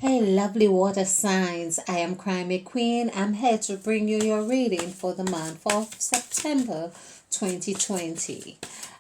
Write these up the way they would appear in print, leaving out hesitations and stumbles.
Hey, lovely water signs. I am Crimey Queen. I'm here to bring you your reading for the month of September 2020.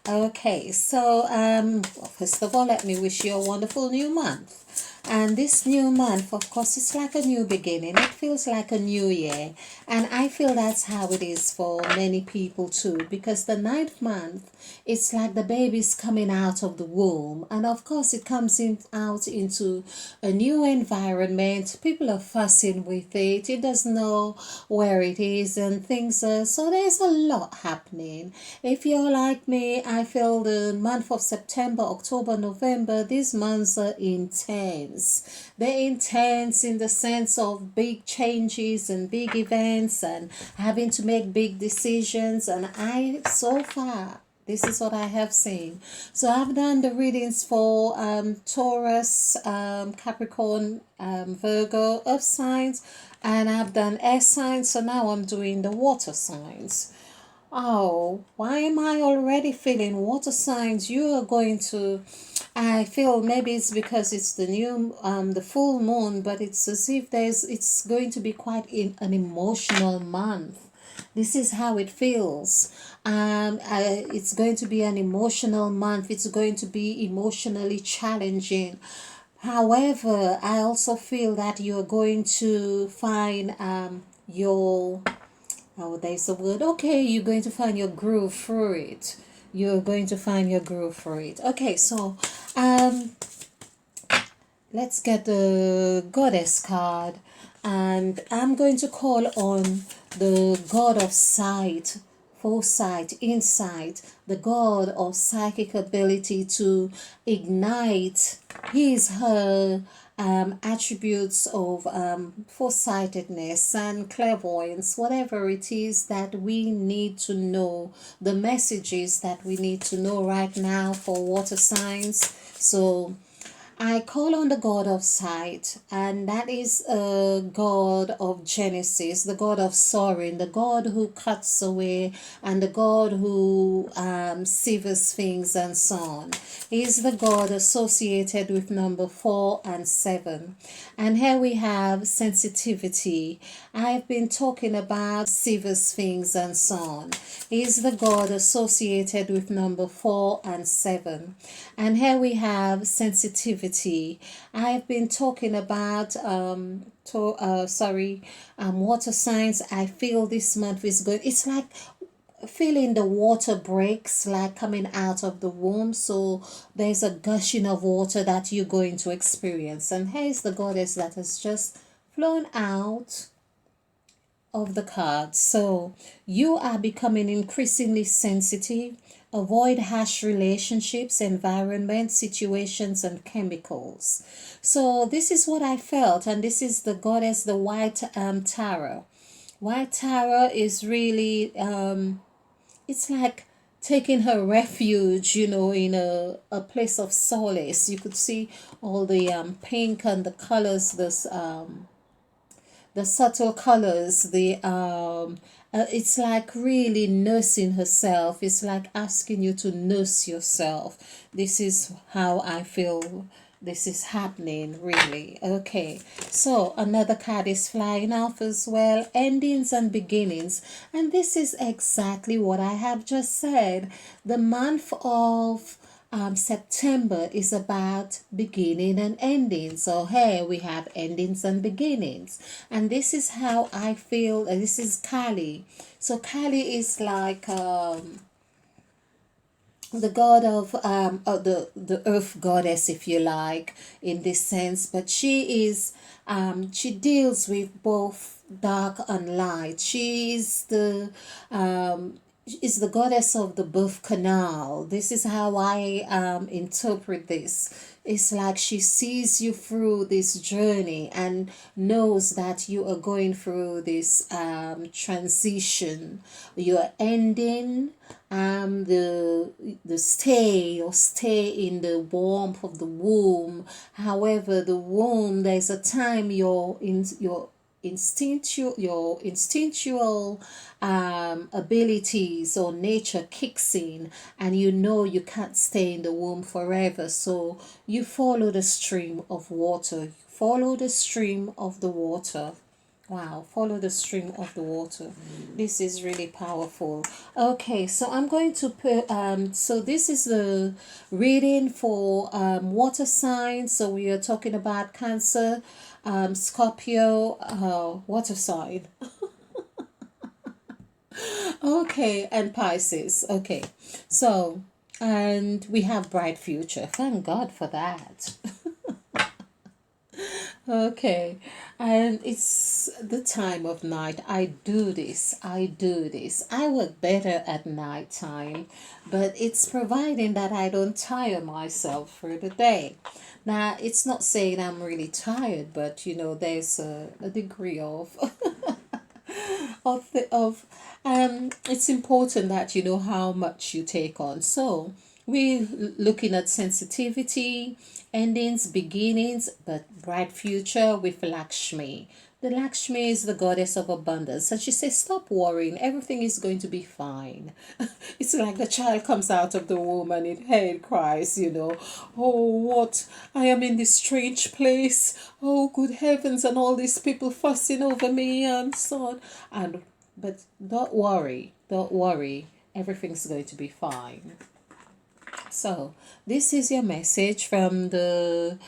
Okay, so first of all, let me wish you a wonderful new month. And this new month, of course, it's like a new beginning. It feels like a new year. And I feel that's how it is for many people too, because the ninth month, it's like the baby's coming out of the womb. And of course, it comes out into a new environment. People are fussing with it. It doesn't know where it is and things. So there's a lot happening. If you're like me, I feel the month of September, October, November, these months are intense. They're intense in the sense of big changes and big events and having to make big decisions. And so far, this is what I have seen. So I've done the readings for Taurus, Capricorn, Virgo, earth signs, and I've done air signs. So now I'm doing the water signs. Oh, why am I already feeling water signs? You are going to. I feel maybe it's because it's the full moon, but it's as if it's going to be quite an emotional month. This is how it feels. It's going to be an emotional month. It's going to be emotionally challenging. However, I also feel that you're going to find your oh, there's a word. Okay, you're going to find your groove through it. You're going to find your groove through it. Okay, so um, let's get the goddess card, and I'm going to call on the god of sight, foresight, insight, the god of psychic ability to ignite her attributes of foresightedness and clairvoyance, whatever it is that we need to know, the messages that we need to know right now for water signs. So I call on the God of sight, and that is a God of Genesis, the God of soaring, the God who cuts away, and the God who severs things and so on. He is the God associated with number 4 and 7. And here we have sensitivity. I've been talking about severs things and so on. He is the God associated with number 4 and 7. And here we have sensitivity. I've been talking about water signs. I feel this month is good. It's like feeling the water breaks like coming out of the womb, so there's a gushing of water that you're going to experience. And here's the goddess that has just flown out of the cards. So you are becoming increasingly sensitive. Avoid harsh relationships, environment, situations, and chemicals. So this is what I felt, and this is the goddess, the white tarot. White tarot is really it's like taking her refuge, in a place of solace. You could see all the pink and the colors, the subtle colors, it's like really nursing herself. It's like asking you to nurse yourself. This is how I feel this is happening, really. Okay, so another card is flying off as well, endings and beginnings. And this is exactly what I have just said. The month of September is about beginning and ending. So here we have endings and beginnings. And this is how I feel. This is Kali. So Kali is like the god of the earth goddess, if you like, in this sense. But she deals with both dark and light. She is the goddess of the birth canal. This is how I interpret this. It's like she sees you through this journey and knows that you are going through this transition. You're ending the stay in the warmth of the womb. However, the womb, there's a time your instinctual abilities or nature kicks in, and you know you can't stay in the womb forever, so you follow the stream of water, Follow the stream of the water. Wow, follow the stream of the water. This is really powerful. Okay, so I'm going to put, so this is the reading for water signs. So we are talking about Cancer, Scorpio, water sign. Okay, and Pisces. Okay, so, and we have bright future. Thank God for that. Okay, and it's the time of night. I do this. I do this. I work better at night time, but it's providing that I don't tire myself through the day. Now, it's not saying I'm really tired, but there's a degree of it's important that you know how much you take on. So we're looking at sensitivity, endings, beginnings, but bright future with Lakshmi. The Lakshmi is the goddess of abundance, and she says, "Stop worrying. Everything is going to be fine." It's like the child comes out of the womb and it cries, "Oh, what? I am in this strange place. Oh, good heavens, and all these people fussing over me and so on." But don't worry, don't worry. Everything's going to be fine. So, this is your message from the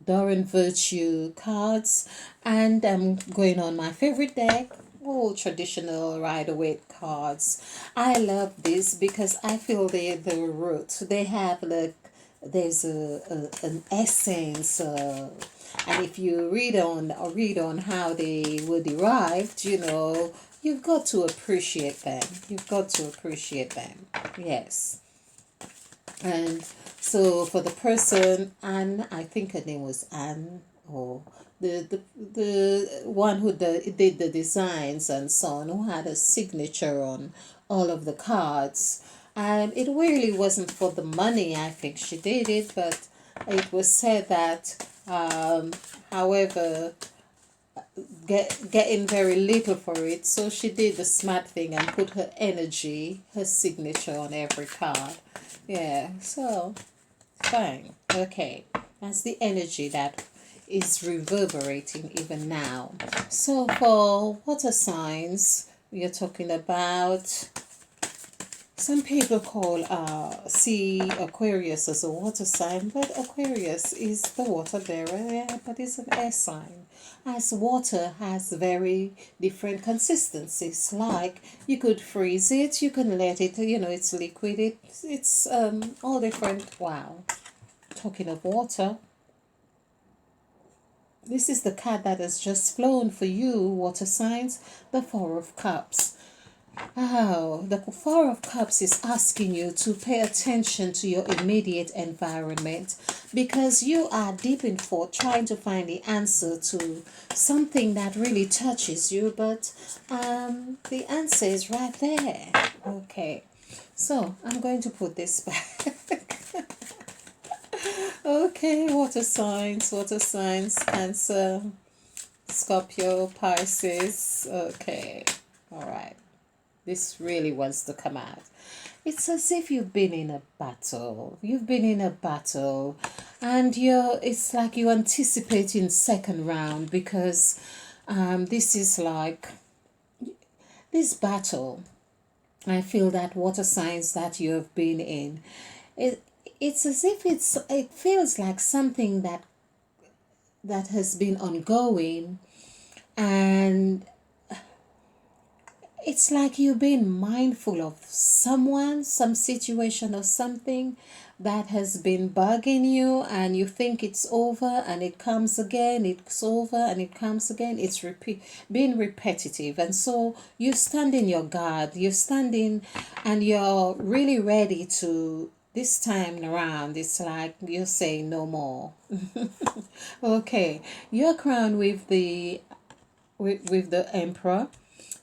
Doran Virtue cards, and I'm going on my favorite deck. Oh, traditional Rider-Waite cards. I love this because I feel they're the root. They have there's an essence, and if you read on how they were derived, you've got to appreciate them. You've got to appreciate them. Yes. And so for the person, Anne, I think her name was Anne, or the one who did the designs and so on, who had a signature on all of the cards. And it really wasn't for the money, I think she did it, but it was said that, however, getting very little for it, so she did the smart thing and put her energy, her signature on every card. Yeah, so fine. Okay, that's the energy that is reverberating even now. So for water signs, we are talking about, some people call see Aquarius as a water sign, but Aquarius is the water bearer, yeah, but it's an air sign. As water has very different consistencies, like you could freeze it, you can let it, it's liquid, it's all different. Wow. Talking of water, this is the card that has just flown for you, water signs, the Four of Cups. Oh, the Four of Cups is asking you to pay attention to your immediate environment, because you are deep in thought trying to find the answer to something that really touches you, but the answer is right there. Okay, so I'm going to put this back. Okay, water signs, Cancer, Scorpio, Pisces. Okay, all right. This really wants to come out. It's as if you've been in a battle. You've been in a battle, and it's like you're anticipating second round, because this is like this battle. I feel that water signs that you have been in. It's as if it feels like something that has been ongoing, and it's like you've been mindful of someone, some situation, or something that has been bugging you, and you think it's over and it comes again, it's over and it comes again. It's being repetitive, and so you stand in your guard, you're standing, and you're really ready to, this time around, it's like you're saying no more. Okay, you're crowned with the Emperor.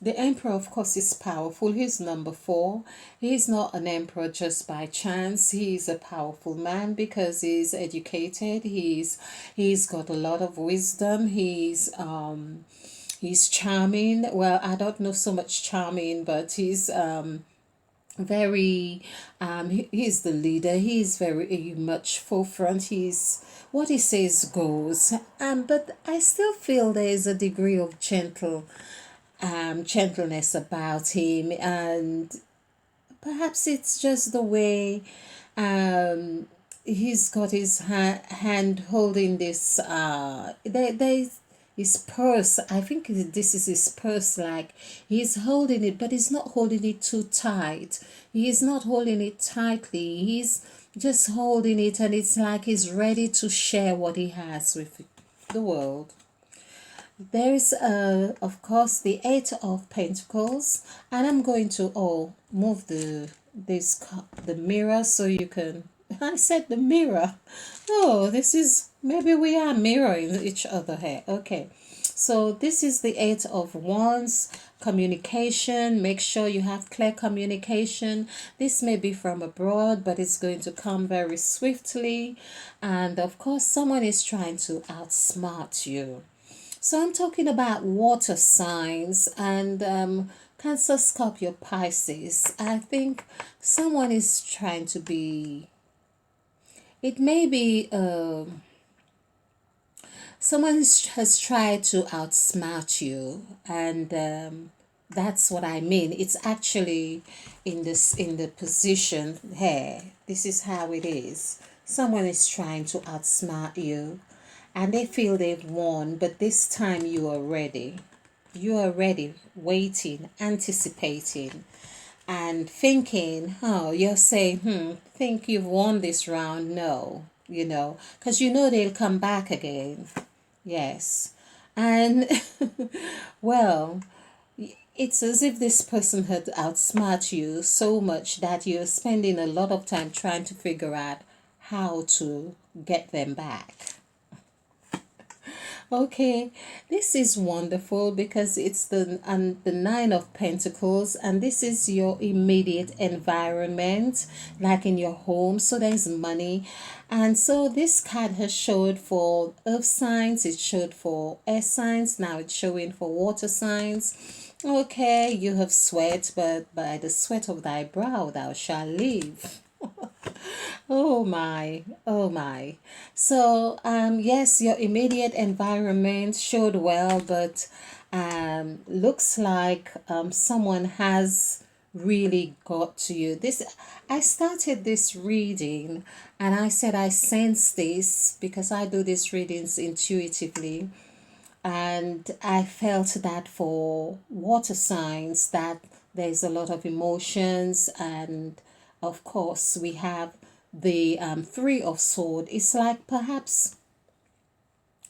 The Emperor, of course, is powerful. He's number 4. He's not an emperor just by chance. He's a powerful man because he's educated. He's got a lot of wisdom. He's charming. Well, I don't know so much charming, but very he's the leader. He's very much forefront. He's what he says goes. But I still feel there is a degree of gentleness about him, and perhaps it's just the way um, he's got his hand holding this. His purse. I think this is his purse. Like he's holding it, but he's not holding it too tight. He's not holding it tightly. He's just holding it, and it's like he's ready to share what he has with the world. There's of course the Eight of Pentacles, and I'm going to move the mirror so you can. I said the mirror. Oh, this is maybe we are mirroring each other here. Okay, so this is the Eight of Wands. Communication. Make sure you have clear communication. This may be from abroad, but it's going to come very swiftly, and of course, someone is trying to outsmart you. So I'm talking about water signs and Cancer, Scorpio, Pisces. I think someone is trying to be. It may be someone has tried to outsmart you, and that's what I mean. It's actually in the position here. This is how it is. Someone is trying to outsmart you, and they feel they've won, but this time you are ready. You are ready, waiting, anticipating, and thinking, oh, you're saying, think you've won this round? No, because you know they'll come back again. Yes. And, well, it's as if this person had outsmart you so much that you're spending a lot of time trying to figure out how to get them back. Okay, this is wonderful because it's the Nine of Pentacles, and this is your immediate environment, like in your home. So there's money, and so this card has showed for earth signs, it showed for air signs, now it's showing for water signs. Okay, you have sweat, but by the sweat of thy brow thou shalt live. Oh my, oh my. So, yes, your immediate environment showed well, but looks like someone has really got to you. I started this reading and I said I sense this because I do these readings intuitively, and I felt that for water signs that there's a lot of emotions, and of course we have the Three of Sword. It's like perhaps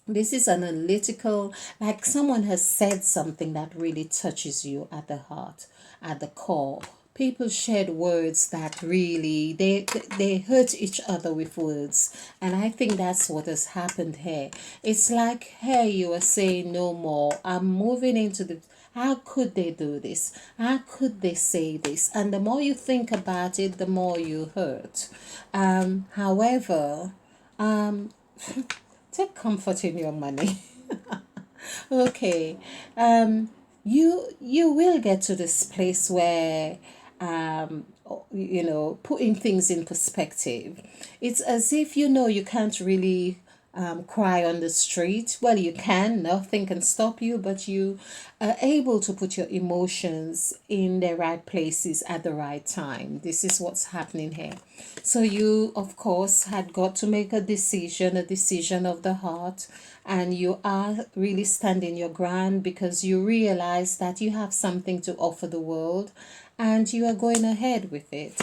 this is an analytical, like someone has said something that really touches you at the heart, at the core. People shared words that really they hurt each other with words, and I think that's what has happened here. It's like, hey, you are saying no more. I'm moving into the. How could they do this? How could they say this? And the more you think about it, the more you hurt. However, um, take comfort in your money. Okay, you will get to this place where putting things in perspective. It's as if you can't really cry on the street. Well, you can, nothing can stop you, but you are able to put your emotions in the right places at the right time. This is what's happening here. So you, of course, had got to make a decision of the heart, and you are really standing your ground because you realize that you have something to offer the world, and you are going ahead with it.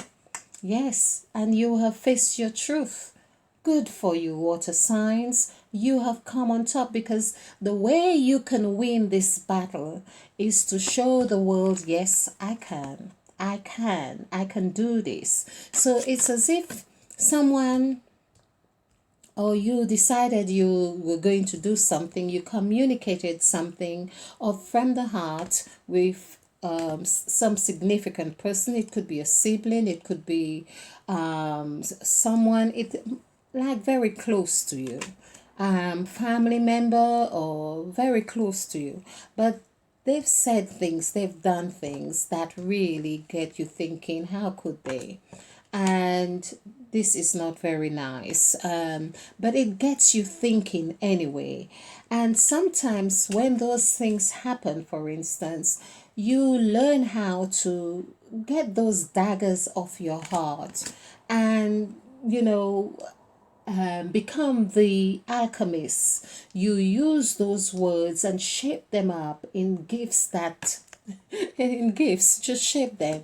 Yes, and you have faced your truth. Good for you, water signs. You have come on top because the way you can win this battle is to show the world, yes, I can. I can do this. So it's as if someone or you decided you were going to do something, you communicated something of from the heart with some significant person. It could be a sibling, it could be someone it like very close to you, family member or very close to you. But they've said things, they've done things that really get you thinking, how could they? And this is not very nice. But it gets you thinking anyway. And sometimes when those things happen, for instance, you learn how to get those daggers off your heart and, you know, become the alchemist. You use those words and shape them up in gifts that in gifts, just shape them,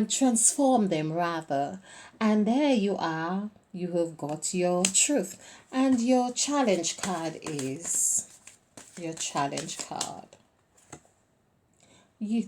transform them rather. And there you are, you have got your truth. And your challenge card is your challenge card.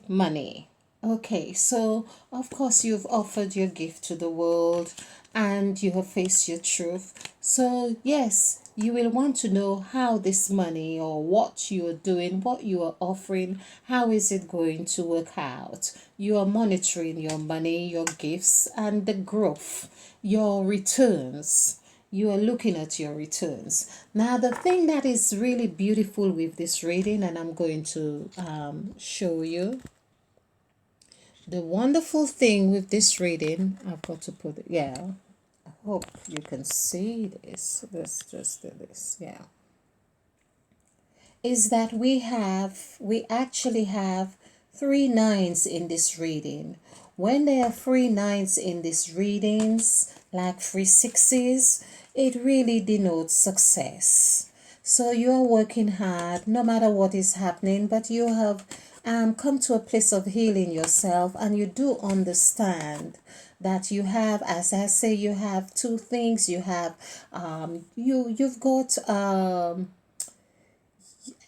Money. Okay, so of course you've offered your gift to the world and you have faced your truth. So, yes, you will want to know how this money or what you are doing, what you are offering, how is it going to work out. You are monitoring your money, your gifts, and the growth, your returns. You are looking at your returns. Now, the thing that is really beautiful with this reading, and I'm going to show you. The wonderful thing with this reading, I've got to put it, yeah, I hope you can see this. Let's just do this, yeah. Is that we actually have 3 9s in this reading. When there are 3 9s in these readings, like 3 6s, it really denotes success. So you are working hard no matter what is happening, but you have come to a place of healing yourself, and you do understand that you have, as I say, you have 2 things. You have you've got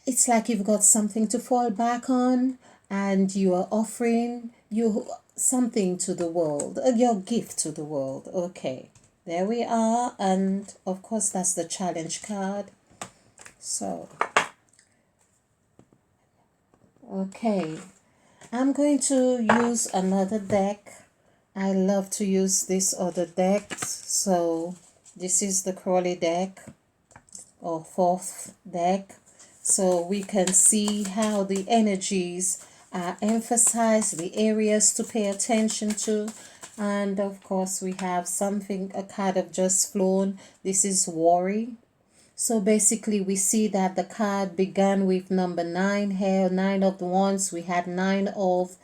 it's like you've got something to fall back on, and you are offering you something to the world, your gift to the world. Okay, there we are. And of course that's the challenge card. So okay, I'm going to use another deck. I love to use this other deck. So this is the Crowley deck, or 4th deck. So we can see how the energies are emphasized, the areas to pay attention to. And of course we have something, a card of just flown. This is worry. So basically we see that the card began with number 9 here, 9 of wands. We had 9 of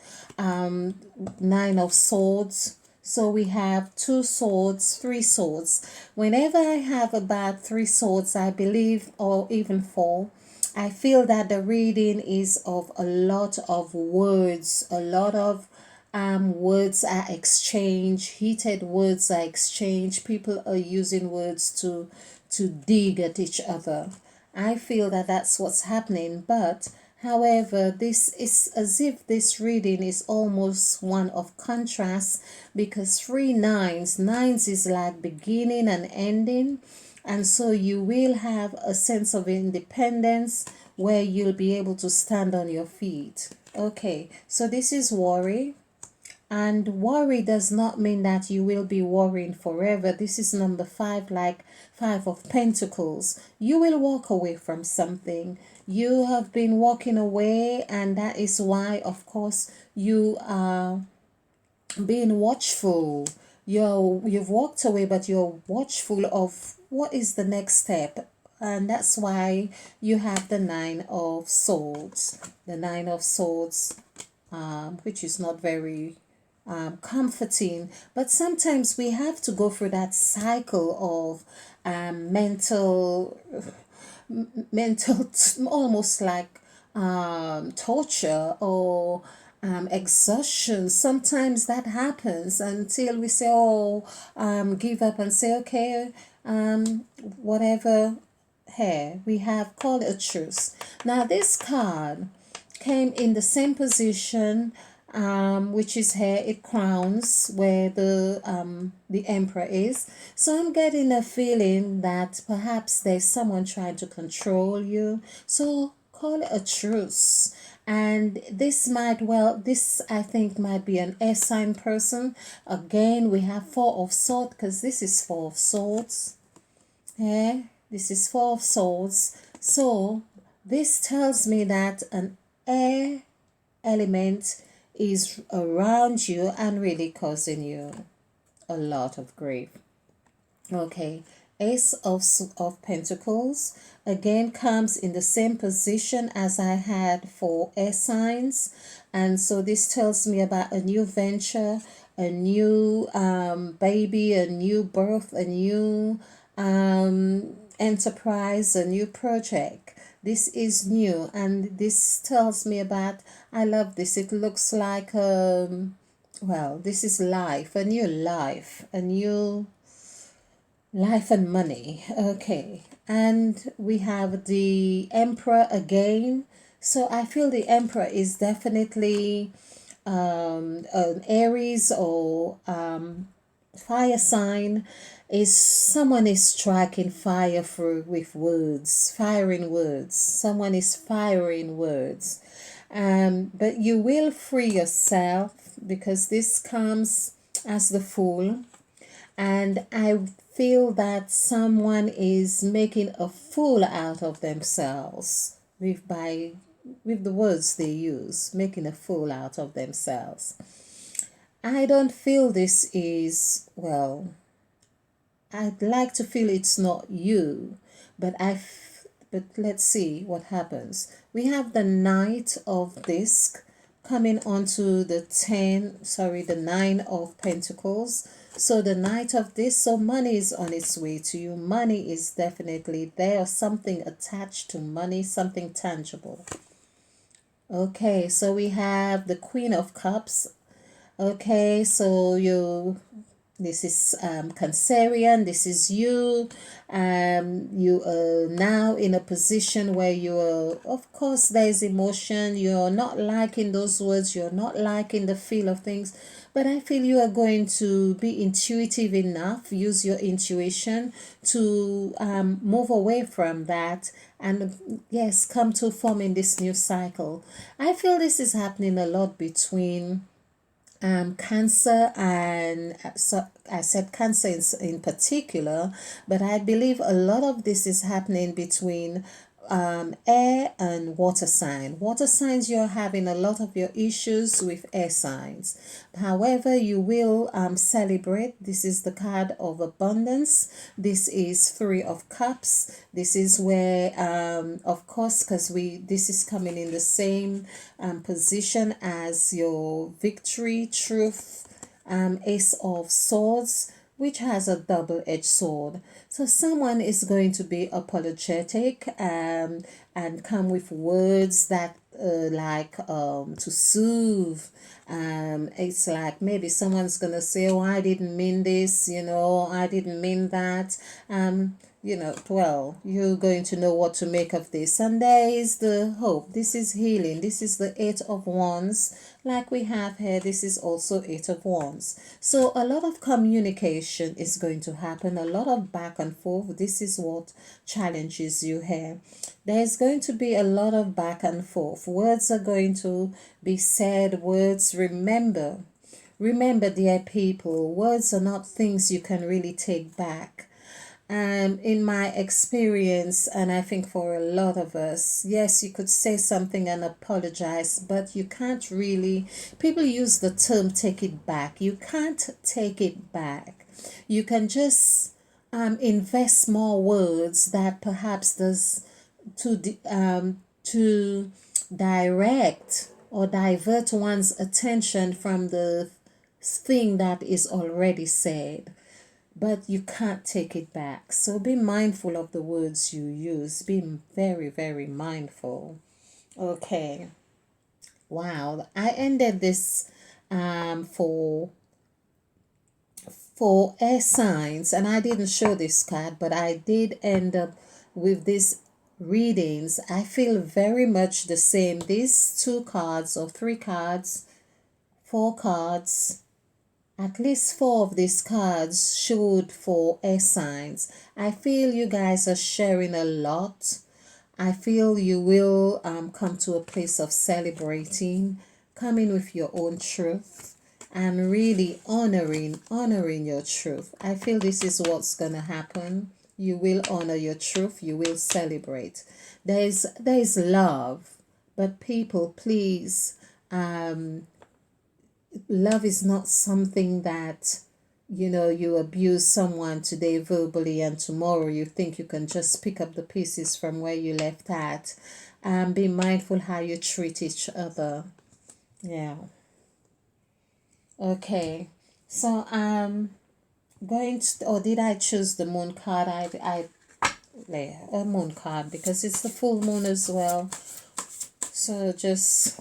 swords. So we have 2 swords, 3 swords. Whenever I have about 3 swords, I believe, or even 4, I feel that the reading is of a lot of words, a lot of words are exchanged, heated words are exchanged. People are using words to dig at each other. I feel that that's what's happening. But however, this is as if this reading is almost one of contrast, because 3 9s is like beginning and ending. And so you will have a sense of independence where you'll be able to stand on your feet. Okay, so this is worry. And worry does not mean that you will be worrying forever. This is number 5, like 5 of Pentacles. You will walk away from something. You have been walking away, and that is why, of course, you are being watchful. You've walked away, but you're watchful of what is the next step. And that's why you have the 9 of Swords. The 9 of Swords, which is not very comforting. But sometimes we have to go through that cycle of mental almost like torture or exhaustion. Sometimes that happens until we say, oh, give up and say, okay, whatever. Here we have called a truce. Now this card came in the same position, which is here. It crowns where the emperor is. So I'm getting a feeling that perhaps there's someone trying to control you. So call it a truce. And this I think might be an air sign person. Again, we have 4 of swords, because this is 4 of swords. Yeah, this is 4 of swords. So this tells me that air element is around you and really causing you a lot of grief. Okay, Ace of Pentacles again comes in the same position as I had for air signs, and so this tells me about a new venture, a new baby, a new birth, a new enterprise, a new project. This is new, and this tells me about, I love this. It looks like well, this is life, a new life, a new life and money. Okay. And we have the Emperor again. So I feel the Emperor is definitely an Aries or fire sign. Is someone is striking fire through with words, firing words. Someone is firing words. But you will free yourself because this comes as the Fool, and I feel that someone is making a fool out of themselves with the words they use, making a fool out of themselves. I don't feel this is, well, I'd like to feel it's not you, but but let's see what happens. We have the Knight of Disc coming onto the 9 of Pentacles. So the Knight of Disc, so money is on its way to you. Money is definitely there, or something attached to money, something tangible. Okay, so we have the Queen of Cups. Okay, so this is Cancerian, this is you. You are now in a position where you are, of course, there's emotion. You're not liking those words, you're not liking the feel of things, but I feel you are going to be intuitive enough, use your intuition to move away from that and, yes, come to forming this new cycle. I feel this is happening a lot between Cancer, and so I said Cancer in particular, but I believe a lot of this is happening between air and water sign. Water signs, you're having a lot of your issues with air signs. However, you will celebrate. This is the card of abundance. This is 3 of Cups. This is where, of course, because this is coming in the same position as your victory, truth, Ace of Swords, which has a double-edged sword. So someone is going to be apologetic and come with words that like to soothe. It's like maybe someone's gonna say, oh, I didn't mean this, I didn't mean that. Well, you're going to know what to make of this. And there is the hope. This is healing. This is the 8 of Wands. Like we have here, this is also 8 of Wands. So a lot of communication is going to happen, a lot of back and forth. This is what challenges you here. There's going to be a lot of back and forth. Words are going to be said. Words, remember, dear people, words are not things you can really take back. In my experience, and I think for a lot of us, yes, you could say something and apologize, but you can't really, people use the term take it back. You can't take it back. You can just invest more words that perhaps does to direct or divert one's attention from the thing that is already said, but you can't take it back. So be mindful of the words you use. Be very, very mindful. Okay. Wow. I ended this for air signs, and I didn't show this card, but I did end up with these readings. I feel very much the same. These 2 cards or 3 cards, 4 cards, at least 4 of these cards showed for air signs. I feel you guys are sharing a lot. I feel you will come to a place of celebrating, coming with your own truth, and really honoring your truth. I feel this is what's gonna happen. You will honor your truth. You will celebrate. There is love. But people, please, love is not something that, you abuse someone today verbally and tomorrow you think you can just pick up the pieces from where you left at. Be mindful how you treat each other. Yeah. Okay. So going to, or did I choose the moon card? I lay a moon card because it's the full moon as well. So just,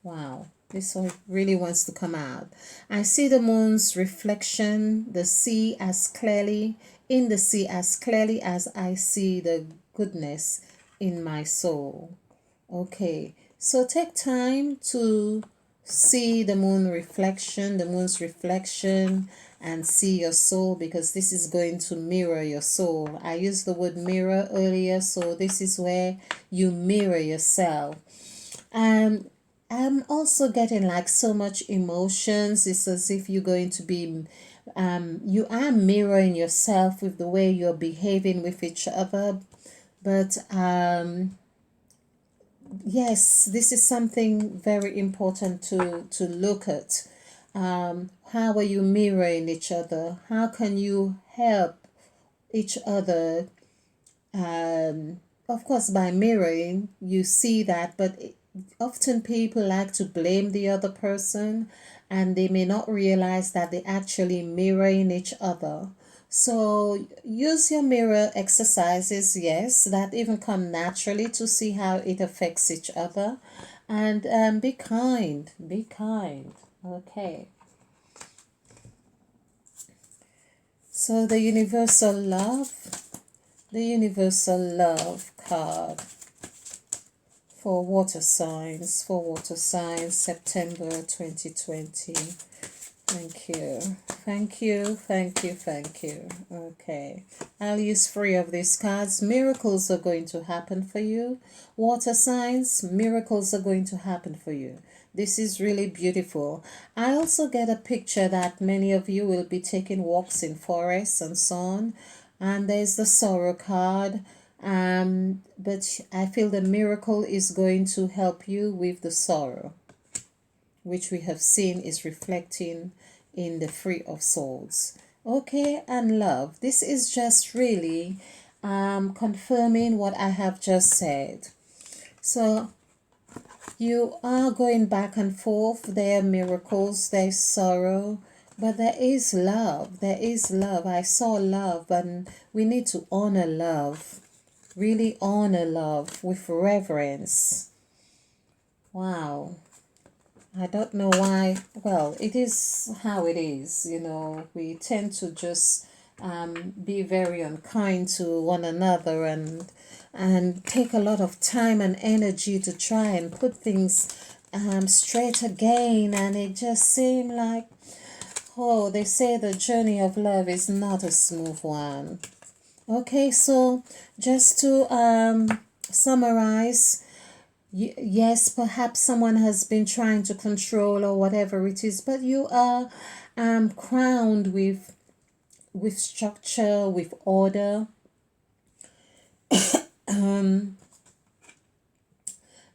wow, this one really wants to come out. I see the moon's reflection, the sea as clearly, in the sea as clearly as I see the goodness in my soul. Okay, so take time to see the moon's reflection, and see your soul, because this is going to mirror your soul. I used the word mirror earlier, so this is where you mirror yourself. And I'm also getting like so much emotions. It's as if you're going to be, you are mirroring yourself with the way you're behaving with each other. But yes, this is something very important to look at. How are you mirroring each other? How can you help each other? Of course, by mirroring, you see that, but often people like to blame the other person, and they may not realize that they actually mirroring each other. So use your mirror exercises, yes, that even come naturally, to see how it affects each other. And be kind, be kind. Okay. So the universal love card for water signs, September 2020. Thank you. Thank you. Thank you. Thank you. Okay. I'll use 3 of these cards. Miracles are going to happen for you. Water signs, miracles are going to happen for you. This is really beautiful. I also get a picture that many of you will be taking walks in forests and so on. And there's the sorrow card. But I feel the miracle is going to help you with the sorrow, which we have seen is reflecting in the Three of Swords. Okay, and love. This is just really confirming what I have just said. So you are going back and forth. There are miracles, there's sorrow, but there is love. There is love. I saw love, and we need to honor love. Really honor love with reverence. Wow. I don't know why. Well, it is how it is. We tend to just be very unkind to one another, and take a lot of time and energy to try and put things straight again, and it just seems like, oh, they say the journey of love is not a smooth one. Okay, so just to summarize, yes, perhaps someone has been trying to control or whatever it is, but you are crowned with structure, with order.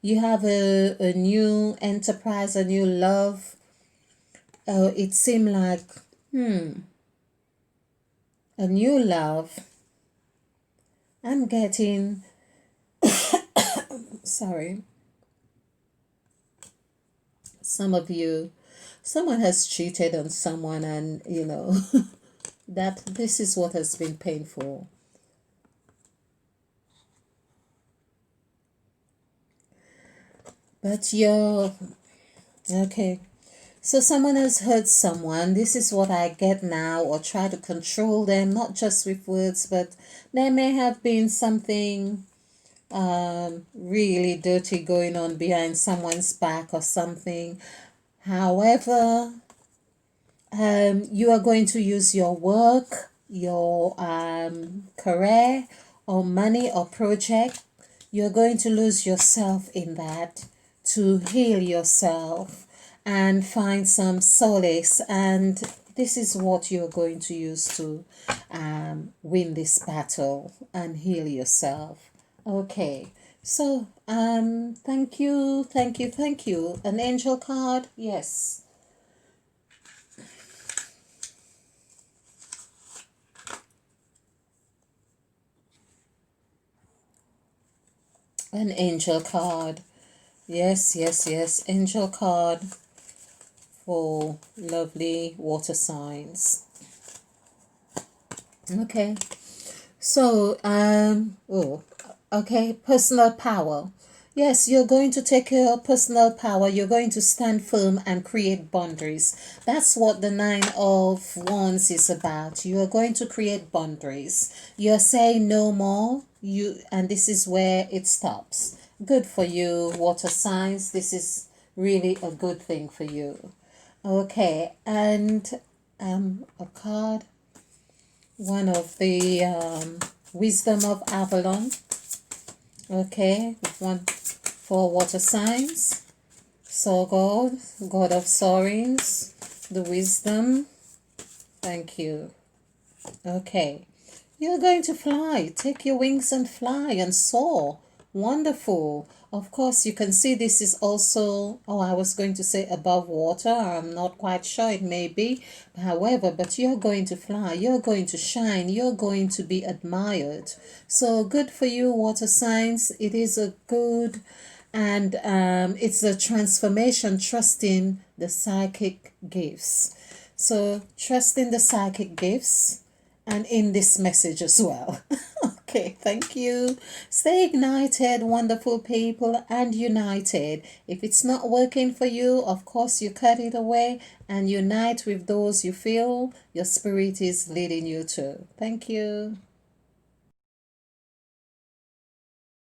You have a new enterprise, a new love. It seemed like a new love. I'm getting sorry. Some of you, someone has cheated on someone, and that this is what has been painful. But you're okay. So someone has hurt someone. This is what I get now, or try to control them, not just with words, but there may have been something really dirty going on behind someone's back or something. However, you are going to use your work, your career, or money, or project. You're going to lose yourself in that to heal yourself and find some solace. And this is what you're going to use to win this battle and heal yourself. Okay, So, thank you, thank you, thank you. An angel card, yes. An angel card. Yes, yes, yes. Angel card for lovely water signs. Okay. So, oh, okay, personal power. Yes, you're going to take your personal power. You're going to stand firm and create boundaries. That's what the Nine of Wands is about. You are going to create boundaries. You're saying no more. And this is where it stops. Good for you, water signs. This is really a good thing for you. Okay, and a card, one of the wisdom of Avalon. Okay, one for water signs. So God of soarings, the wisdom. Thank you. Okay, you're going to fly. Take your wings and fly and soar. Wonderful. Of course, you can see this is also, oh, I was going to say above water. I'm not quite sure, it may be. However, but you're going to fly. You're going to shine. You're going to be admired. So good for you, water signs. It is a good, and it's a transformation, trusting the psychic gifts. So trust in the psychic gifts and in this message as well. Okay, thank you. Stay ignited, wonderful people, and united. If it's not working for you, of course, you cut it away and unite with those you feel your spirit is leading you to. Thank you.